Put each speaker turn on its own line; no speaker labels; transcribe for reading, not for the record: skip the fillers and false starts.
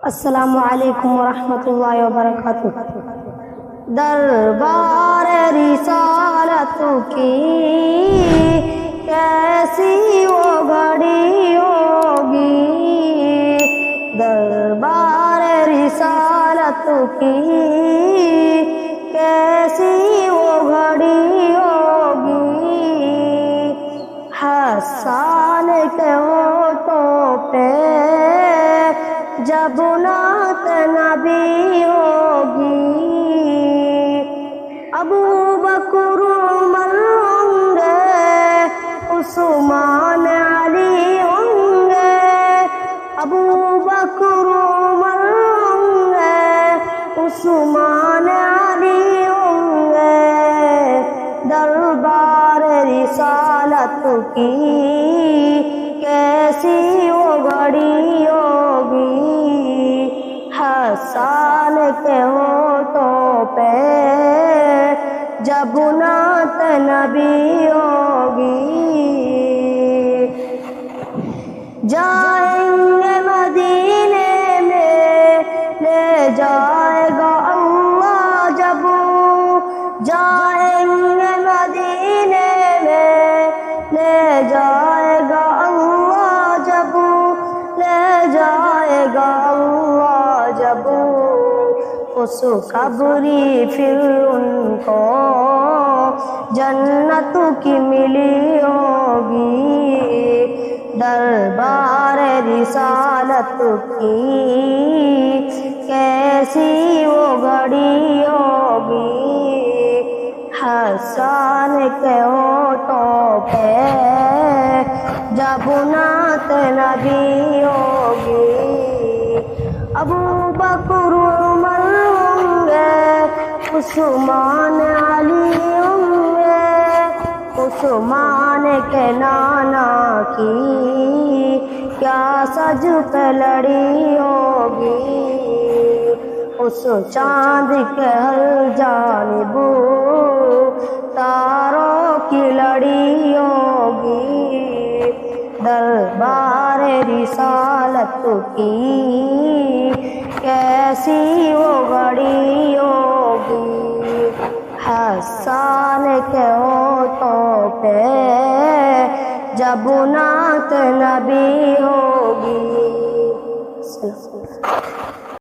अस्सलामु अलैकुम वरहमतुल्लाहि वबरकातुह। दरबार रिसालत की कैसी वो घड़ी होगी, दरबार रिसालत की कैसी वो घड़ी होगी। हसन के होठों पे जब नात नबी होगी, अबू बकर उमर होंगे, उस्मान अली होंगे, अबू बकर उमर होंगे, उस्मान अली होंगे। दरबार रिसालत की कैसी वो घड़ी होगी, हसन के होठों पे जब नात नबी होगी। जाएंगे मदीने में ले जाएगा अल्लाह जब, जाएंगे मदीने में ले जाएगा अल्लाह जब, ले जाएगा अल्लाह जब। उस कब्री फिर उनको जन्नत की मिली होगी। दरबार रिसालत की कैसी वो घड़ी होगी, हसन के होठों पे जब नात नबी होगी। अबू बकर उमर होंगे, उस्मान अली होंगे, उस्मान के नाना की क्या सज पे लड़ी होगी। उस चांद के हर जानिबू तारों की लड़ी होगी। दरबार रिसालत की कैसी वो घड़ी होगी, हसन के होठों पे जब नात नबी हो।